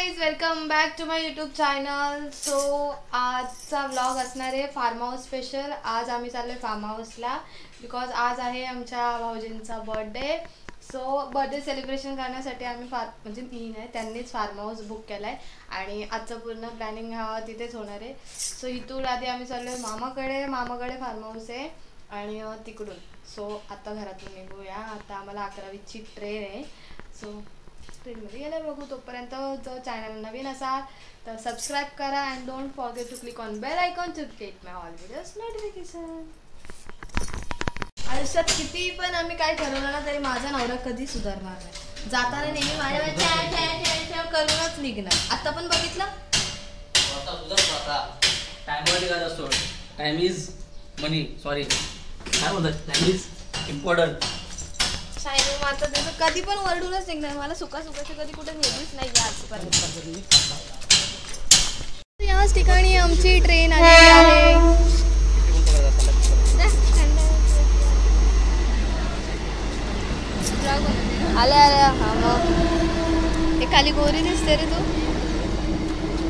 Guys, welcome back to my YouTube channel. So आजचा vlog असणार आहे फार्म हाऊस स्पेशल. आज आम्ही चाललो फार्म हाऊसला बिकॉज आज आहे आमच्या भाऊजींचा बर्थडे. सो बर्थडे सेलिब्रेशन करण्यासाठी आम्ही म्हणजे मी नाही, त्यांनीच फार्म हाऊस बुक केला आहे आणि आजचं पूर्ण प्लॅनिंग हा तिथेच होणार आहे. सो इथून आधी आम्ही चाललो आहे मामाकडे फार्म हाऊस आहे आणि तिकडून. सो आता घरातून निघूया. आता आम्हाला 11वीची ट्रेन आहे. सो ट्रेनमध्ये गेल्या बघू. तोपर्यंत जर चॅनल नवीन असाल तर सबस्क्राईब करा and don't forget to click on bell icon to get my all videos notification. आयुष्यात किती पण आम्ही काय ठरवलं ना तरी माझा नवरा कधी सुधारणार नाही. जाताना नेहमी माझ्या करूनच निघणार. आता पण बघितलं टाइम इज मनी. सॉरी काय बोलतात, टाइम इज इम्पॉर्टंट. शायनिंग मारतं त्याचं कधी पण वरडूनच निघणार. मला सुखाची कधी कुठे नेहमीच नाही आजपर्यंत. याच ठिकाणी आमची ट्रेन आली आहे. आल्या हा मग हे खाली गोरी दिसते रे. तू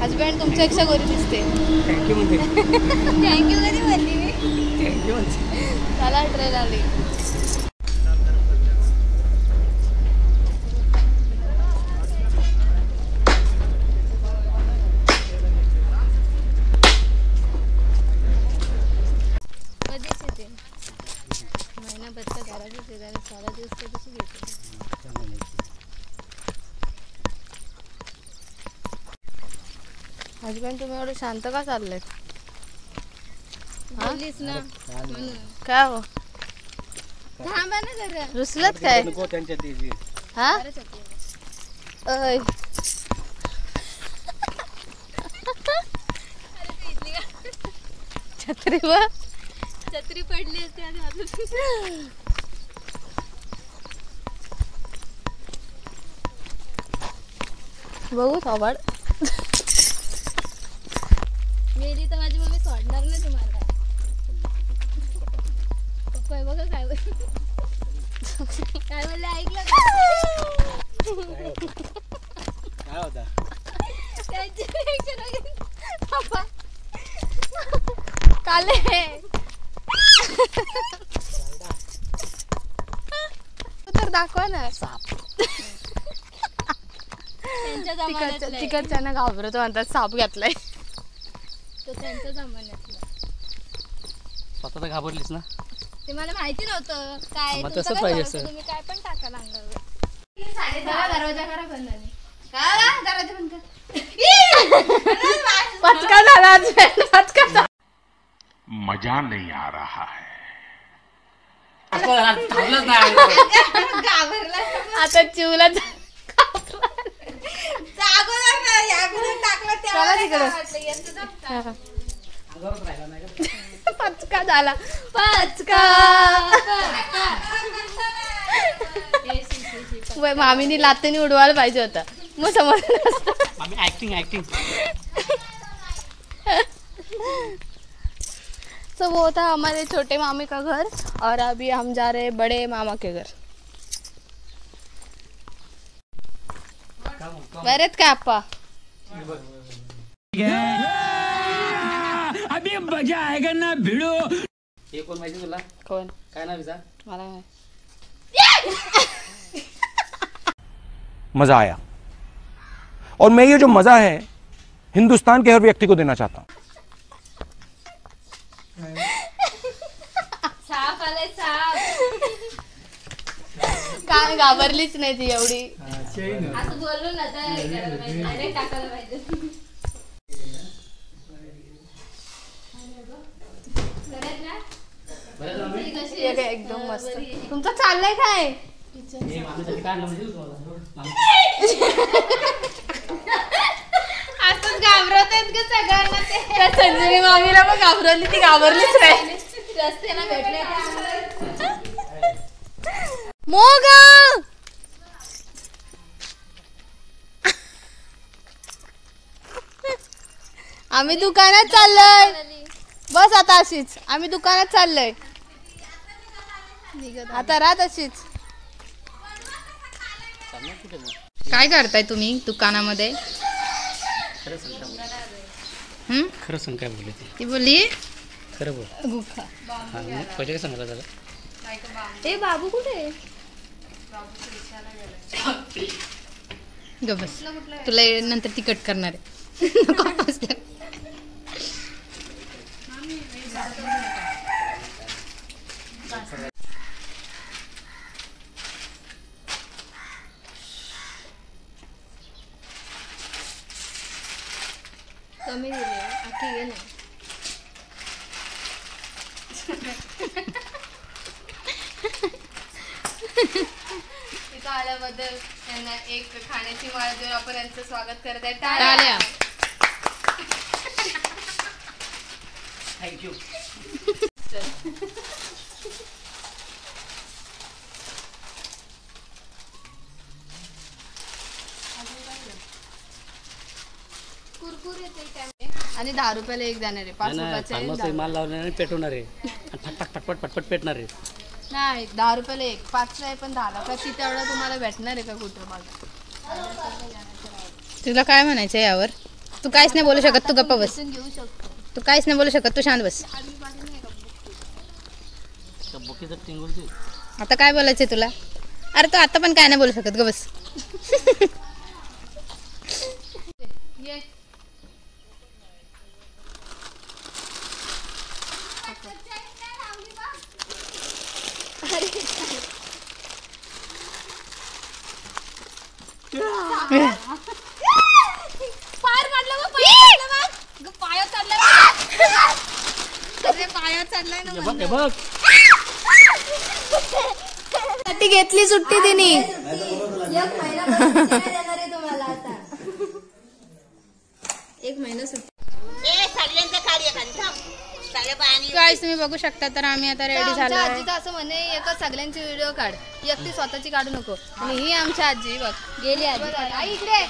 हजबंड तुमच्यापेक्षा गोरी दिसते. थँक्यू म्हणते. थँक्यू कधी म्हणली मी. थँक्यू म्हणते. चला ट्रेन आली. हजबंड तुम्ही एवढं शांत का चाललंय? बोललीस ना काय हो? थांबा ना जरा. रुसलत काय? हा अय छत्री व छत्री पडली असते. बघू थोबाड मेली तर माझी मम्मी सोडणार नाही तुम्हाला. पप्पा बघा काय काय बोलले ऐकलं काय होता काले तर दाखवा ना. तिकडच्या घाबरतो म्हणतात साप घातलाय. तो त्यांच्या जमान्यातला. स्वतः तर घाबरलीस ना. ते मला माहिती नव्हतं काय. तसं पाहिजे. तुम्ही काय पण टाका अंगावर. दरवाजा करा बंद. दरवाजा बंद कर. पचका झाला. पचका मजा नहीं आ रहा है. आता चिवला पचका झाला. पचका मामीनी लातेने उडवायला पाहिजे होता. मग समजलं. ऍक्टिंग. तो वो था हमारे छोटे मामी का घर और अभी हम जा रहे हैं बड़े मामा के घर. बरेत का आप्पा? अभी मजा आएगा ना भिड़ो. हे कोण माहिती तुला? कोण? काय नाव विचार. मला नाही. मजा आया और मैं ये जो मजा है हिंदुस्तान के हर व्यक्ति को देना चाहता हूँ. साप आलाय साप. काय घाबरलीच नाही ती एवढी. असं बोललो ना तर टाकायला पाहिजे. एकदम मस्त. तुमचं चाललंय काय? असंच घाबरत आहेत का सगळ्यांना? ते संजीवी मामीला पण घाबरली. ती घाबरलीच नाही. रस्त्याला भेटले मोगा. आम्ही दुकानात चाललोय. बस आता अशीच आम्ही दुकानात चाललोय. आता राहत अशीच. काय करताय तुम्ही दुकानामध्ये? खरं सांग काय बोलली ती बोलली खरं बोल गुखा पहिले काय सांगितलं दादा ए बाबू कुठे ग बस तुला नंतर ती कट करणार आहे नको हसते. कमी दिले आखी घे ना. इथं आल्याबद्दल त्यांना एक खाण्याची माळ देऊन आपण यांचं स्वागत करत आहे. टाळ्या. थँक्यू. आणि 10 रुपयाला एक देणार आहे. 5 रुपयाचे आहे, 10 माल लावणार आणि पेटवणार आहे आणि फटफट फटफट फटफट पेटणार आहे. नाही 10 रुपयाला एक 5ला आहे पण 10ला का ती तेवढा तुम्हाला भेटणार आहे का कुठं बघा. तुला काय म्हणायचं यावर तू काहीच नाही बोलू शकत तू गप्प बस घेऊ शकतो. तू काहीच नाही बोलू शकत तू शांत बस. बुकीचं टिंगुलची आता काय बोलायचंय तुला अरे तू आता पण काय नाही बोलू शकत ग बस. ये पार काढलं मग पायात चढलाय. अरे पायात चढलाय ना बघ बघ साठी घेतली सुट्टी तिने. एक महिना सुट्टी. गाईस तुम्ही बघू शकता तर आम्ही आता रेडी आमच्या झालो आहे. आजीचं असं म्हणे एकच सगळ्यांची व्हिडिओ काढ एकटी स्वतःची काढू नको. आणि ही आमच्या आजी बघ गेली आजी. आई इकडे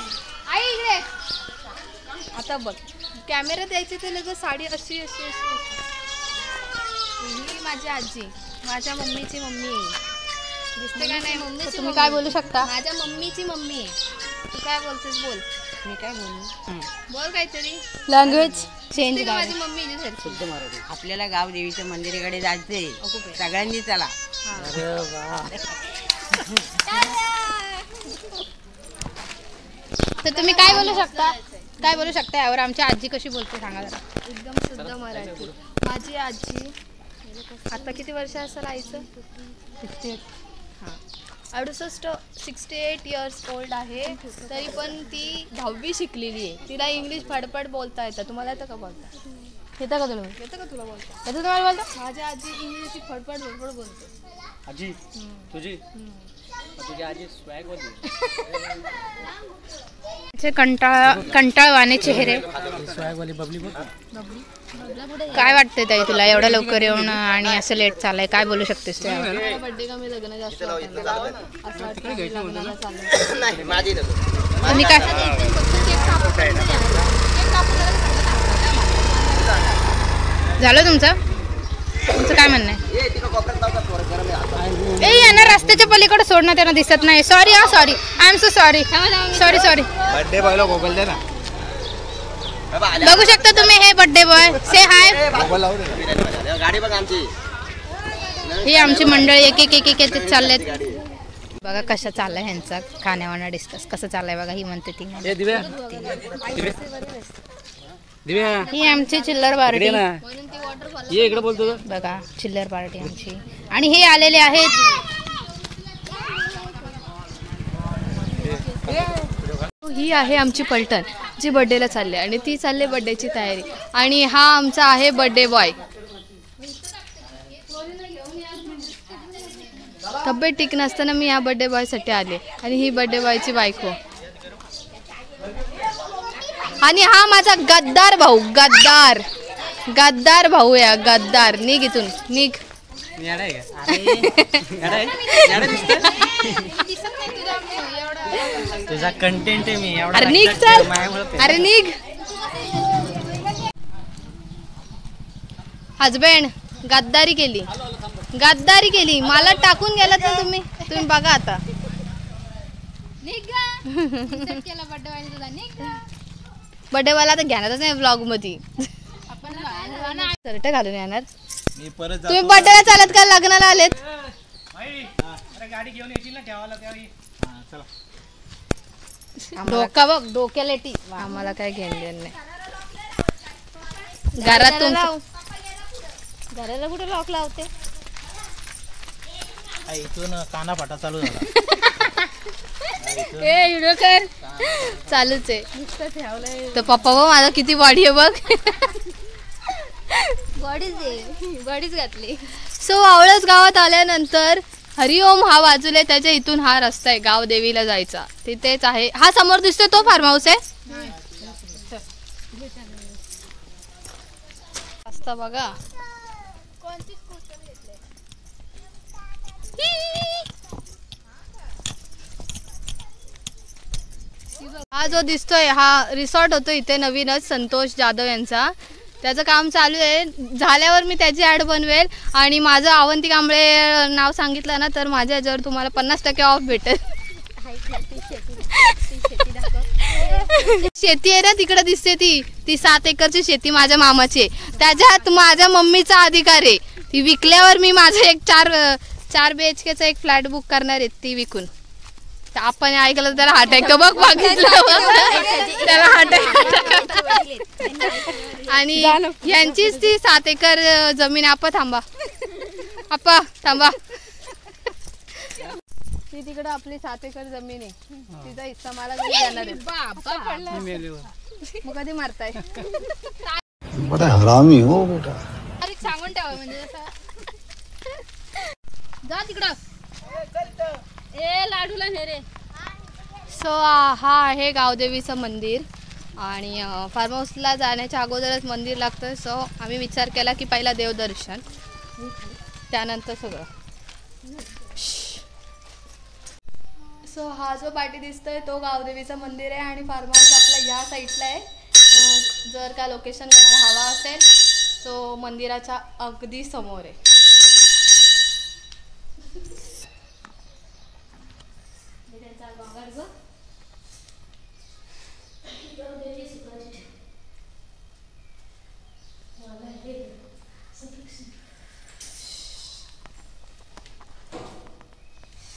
आई इकडे. आता बघ कॅमेरा द्यायची ते लगेच साडी अशी अशी अशी. ही माझी आजी माझ्या मम्मीची मम्मी दिसते का नाही. मम्मीची तुम्ही काय बोलू शकता माझ्या मम्मीची मम्मी आहे. तू काय बोलतेस बोल. मी काय बोलू बोल काहीतरी. लँग्वेज चेंज दिसते का माझी मम्मी दिसेल. शुद्ध मराठी. आपल्याला गाव देवीच्या मंदिराकडे जायचंय सगळ्यांनी चला. अरे वा. तर तुम्ही काय बोलू शकता यावर आमची आजी कशी बोलते सांगा जरा. एकदम शुद्ध मराठी. माझी आजी आता किती वर्ष असेल आईचं. 68 इयर्स ओल्ड आहे. तरी पण ती 10वी शिकलेली आहे. तिला इंग्लिश फडफड बोलता येतं. तुम्हाला येतं का बोलता. येतं का तुला येतं का तुला बोलता. येतं तुम्हाला बोलतो माझी आजी इंग्लिश फडफड फडफड बोलते. आजी तुझी तुझी आजी स्वॅग होती. कंटाळवाणे चेहरे. स्वॅग वाली बबली बघ. काय वाटतंय ताई तुला एवढ्या लवकर येऊन आणि असं लेट चाललंय काय बोलू शकतेस तू यावर. बर्थडे का मी लग्न जास्त वाटलं. असं वाटतं की लग्नाला चाललं. तुम्ही काय झालं तुमचं काय म्हणणं आहे. ए यांना रस्त्याच्या पलीकडे सोडणं त्यांना दिसत नाही. Sorry sorry I am so sorry sorry. Birthday बॉयला मोबाईल दे ना. बघू शकता तुम्ही हे बर्थडे बॉय से हाय. गाडी बघ आमची. ही आमची मंडळी एक एक एक एक चाललेत. बघा कसं चाललंय ह्यांचा खाण्यावाना डिस्कस कसं चाललंय बघा. ही म्हणते ती ए दिव्या दिव्या ही आमची चिल्लर पार्टी म्हणून ती वॉटरफॉल. ये इकडे बोलतो. बघा चिल्लर पार्टी आमची. आणि हे आलेले आहेत ही आहे आमची पलटण जी बर्थडेला चालली आणि ती चालली बर्थडेची तयारी. आणि हा आमचा आहे बर्थडे बॉय. तब्येत ठीक नसताना मी या बर्थडे बॉयसाठी आले. आणि ही बर्थडे बॉयची बायको. आणि हा माझा गद्दार भाऊ. गद्दार भाऊ या गद्दार. निघ इथून निघ. तुझा कंटेंट आहे मी. अरे निघ चल. अरे निघ. हजबंड गद्दारी केली मला टाकून गेलात ना तुम्ही बघा आता. बर्थडे वाला तर घेणारच नाही व्लॉग मध्ये. शर्ट घालून येणार तुम्ही बर्थडेला चालत का लग्नाला आलेत? गाडी घेऊन येतील ना ठेवायला त्यावेळी. डोका बघ डोक्याला टी. आम्हाला काय घेणं देणं नाही. घरात तुमचं घराला कुठे लॉक लावते? इथून काना फाटा चालू झाला. ए व्हिडिओ कर चालूच आहे. तर पप्पा बघ माझा किती बॉडी आहे बघ. बॉडीच घातली. सो आवळच गावात आल्यानंतर हरिओम हा बाजूला आहे, त्याच्या इथून हा रस्ता आहे गाव देवीला जायचा. तिथेच आहे हा समोर दिसतोय तो फार्म हाऊस आहे. रस्ता बघा. हा जो दिसतोय हा रिसॉर्ट होतो इथे नवीनच संतोष जाधव यांचा. त्याचं काम चालू आहे. झाल्यावर मी त्याची ॲड बनवेल आणि माझं अवंती कांबळे नाव सांगितलं ना तर माझ्या याच्यावर तुम्हाला 50% ऑफ भेटेल. शेती आहे ना तिकडे दिसते ती 7 एकरची शेती माझ्या मामाची. त्याच्यात माझ्या मम्मीचा अधिकार आहे. ती विकल्यावर मी माझं एक 4 BHKचा एक फ्लॅट बुक करणार आहे ती विकून. आपण ऐकलं त्याला हार्ट अटॅक बघ बघितलं त्याला हार्ट अटॅक. आणि यांचीच ती 7 एकर जमीन. आपा थांबा थांबा. ती तिकडं आपली 7 एकर जमीन आहे. तिचा हिस्सा मला कधी देणार आहे. मग कधी मारताय? बड़ा हरामी हो बेटा. अरे सांगून ठेवा म्हणजे जसं जा तिकडं. ए लाडूला नेरे. सो हा आहे गावदेवीचं मंदिर आणि फार्म हाऊसला जाण्याच्या अगोदरच मंदिर लागतं. सो आम्ही विचार केला की पहिला देवदर्शन त्यानंतर सगळं. सो हा जो पाठी दिसतोय तो गावदेवीचं मंदिर आहे आणि फार्म हाऊस आपला या साईडला आहे. जर का लोकेशन हवा असेल सो मंदिराच्या अगदी समोर आहे.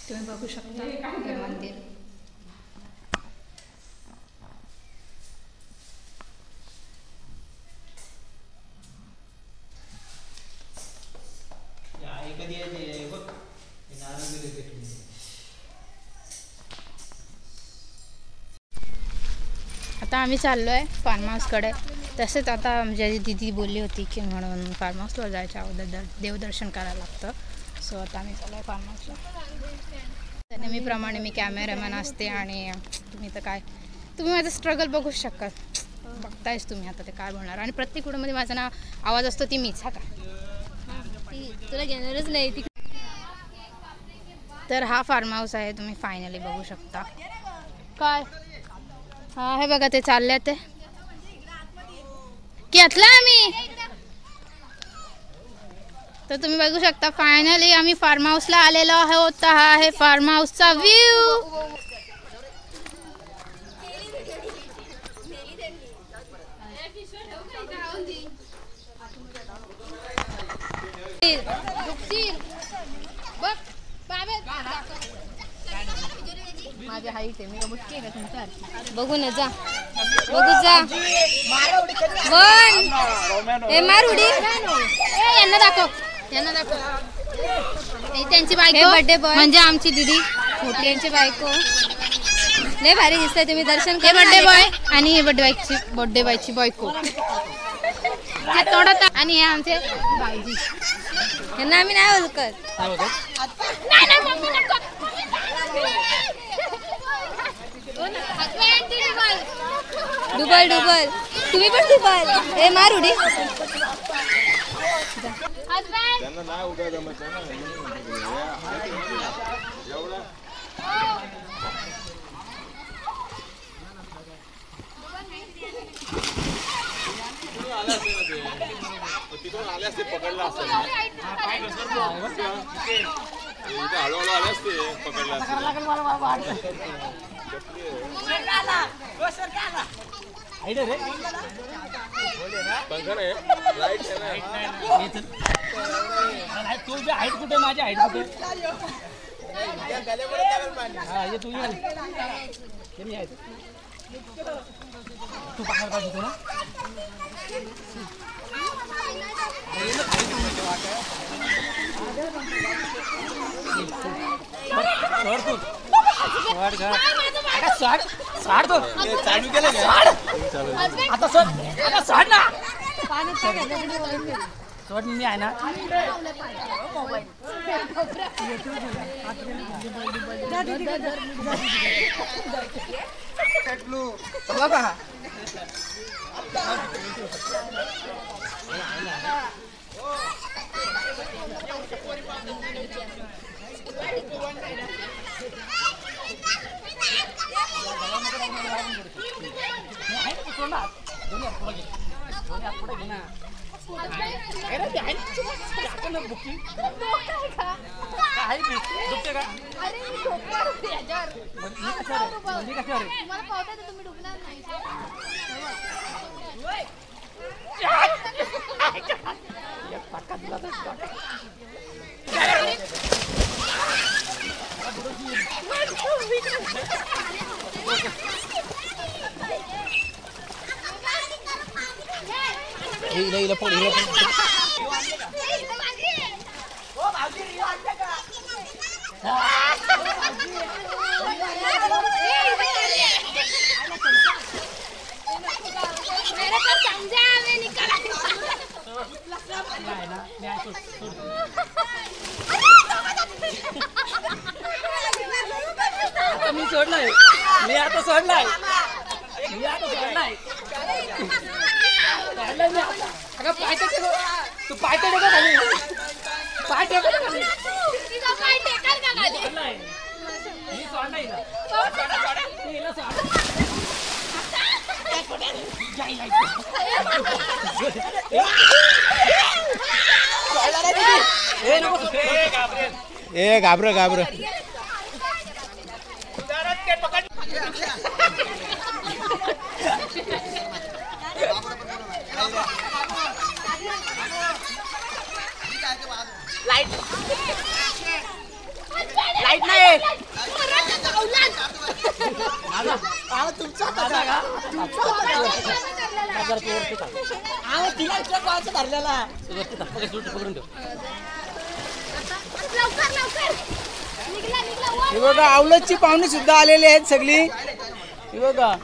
तुम्ही बघू शकता हे मंदिर. आता आम्ही चाललो आहे फार्म हाऊसकडे. तसेच आता माझी दीदी बोलली होती की म्हणून फार्म हाऊसवर जायच्या अगोदर देवदर्शन करायला लागतं. सो आता आम्ही चाललो आहे फार्म हाऊसला. नेहमीप्रमाणे मी कॅमेरामॅन असते आणि तुम्ही तर काय तुम्ही माझं स्ट्रगल बघू शकाल. बघतायच तुम्ही आता ते काय बोलणार. आणि प्रत्येक व्हिडिओमध्ये माझा ना आवाज असतो ती मीच. हा का तुला घेणारच नाही. तर हा फार्म हाऊस आहे. तुम्ही फायनली बघू शकता काय. हा हे बघा ते चालले ते घेतलं आम्ही. तर तुम्ही बघू शकता फायनली आम्ही फार्म हाऊसला आलेलो आहोत. हा आहे फार्म हाऊसचा व्ह्यू. माझी हाईट आहे मी बुटकी आहे का तुमच्या. बघू ना जा बघू जा. मार उडी. यांना दाखव त्यांची बायको बर्थडे बॉय म्हणजे आमची दीदी मोठी यांची बायको. लय भारी दिसतंय तुम्ही दर्शन. हे बर्थडे बॉय आणि हे बर्थडे बॉयची बायको. आणि हे आमचे भाऊजी. यांना आम्ही नाही ओळखत. डुबल तुम्ही पण डुबल. ए मार उडी. तुझी हाईट कुठे माझी हाईट कुठे तू तू बाहेर पाहिजे ना आता सोड ना सोड मी आहे ना मी सोडलाय मी आता सोडलाय तू पाय टेक खाली पाय टेक खाली मी सोडलाय ए घाबर घाबर लाईट नाही बघा आवलतची पाहुणी सुद्धा आलेली आहेत सगळी बघा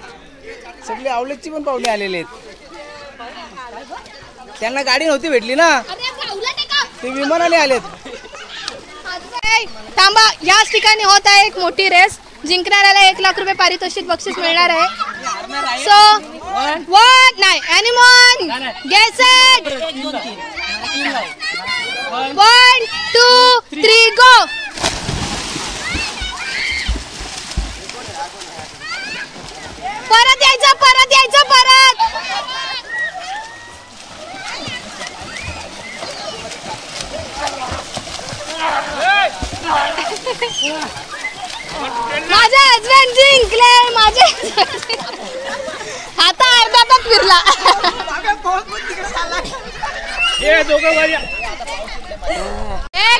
सगळी आवलतची पण पाहुणे आलेले आहेत त्यांना गाडी नव्हती भेटली ना ते विमानाने आलेत थांबा याच ठिकाणी होत आहे एक मोठी रेस जिंकणाऱ्याला 1 लाख रुपये पारितोषिक बक्षीस मिळणार आहे सो वन नाही एनिमल गेट सेट 1 2 3 गो परत यायचं माझे हजबंड जिंकले माझे आता अर्धा तास फिरला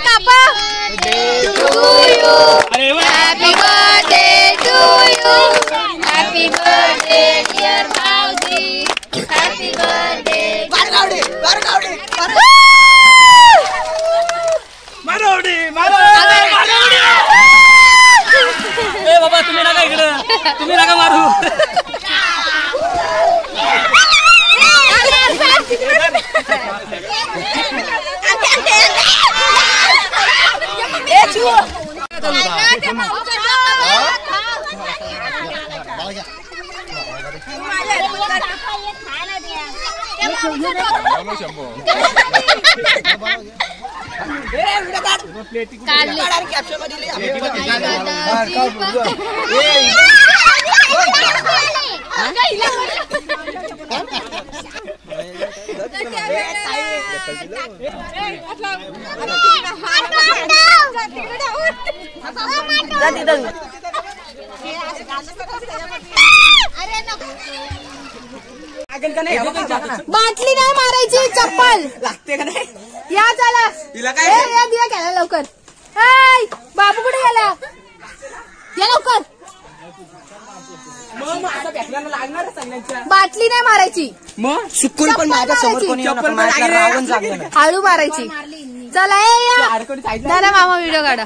कापा happy birthday to you happy birthday dear भाऊजी हॅपी बर्थडे बाबा तुम्ही नका इकडं तुम्ही नका मारू बाटली नाही मारायची, चप्पल लागते का नाही? या चला तिला काय? या दिवा घ्यायला लवकर. हाय बाबू कुठे गेला? या लवकर. मग आता भेटल्याला लागणार सगळ्यांच्या. बाटली नाही मारायची, मग सुकून पण माझ्या समोर कोणी येऊ नका, माझ्या रावण जागलं नाही. हळू मारायची. चला या दादा मामा व्हिडिओ काढा.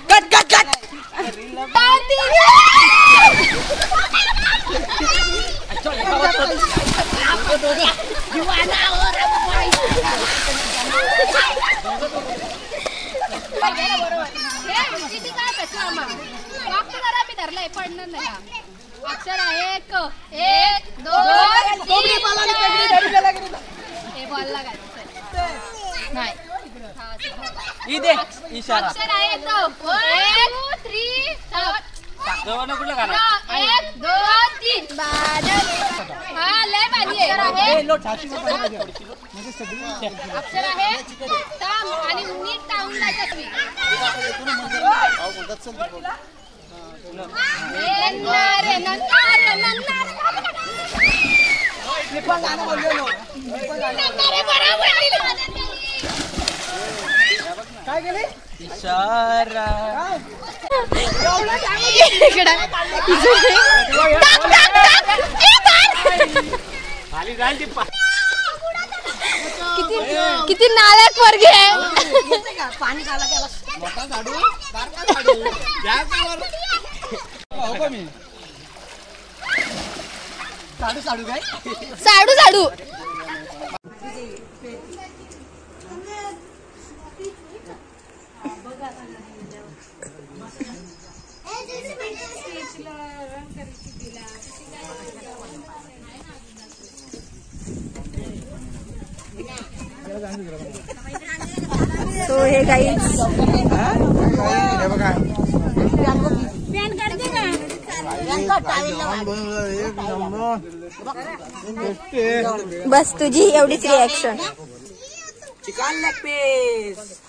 Cut cut cut. धरलंय पडणार नाही. अक्षर आहे 1 1 2 3 बॉल नाही. इशारा अक्षर आहे 1 2 3 1 2 3 हा लय भारी आहे. अक्षर आहे थांब आणि नीट टाळून जायचं तुम्ही. काय केले? इशारा किती नालायक वर्ग आहे. पाणी घाला गेला. साडू साडू तो हे गाईज बस तुझी एवढीच रिॲक्शन. Chicken leg piece.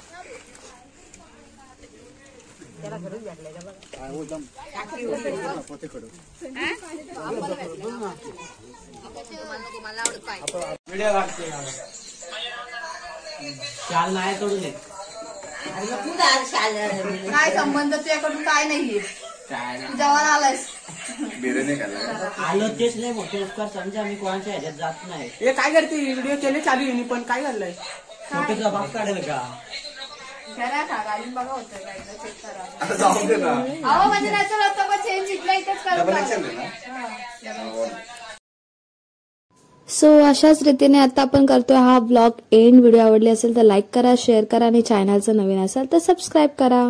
शाल नाही तोडून येत. काय संबंध तुझ्याकडून काय नाहीये. जेवण आलायस आलो तेच नाही मोठे उपकार समजा. मी कोणाच्या ह्याच्यात जात नाही. हे काय करते? व्हिडिओ केले चालू आहे पण काय झालंय? मोठे जबाब काढेल का? घरात हा घालून बघा होतं काय चेक करा. अहो म्हणजे नॅचरल होतं पण चेंज इथल्या इथेच करू. सो अशाच रीतीने आता आपण करतोय हा ब्लॉग एंड. व्हिडिओ आवडली असेल तर लाईक करा, शेअर करा आणि चॅनलचं नवीन असेल तर सबस्क्राईब करा.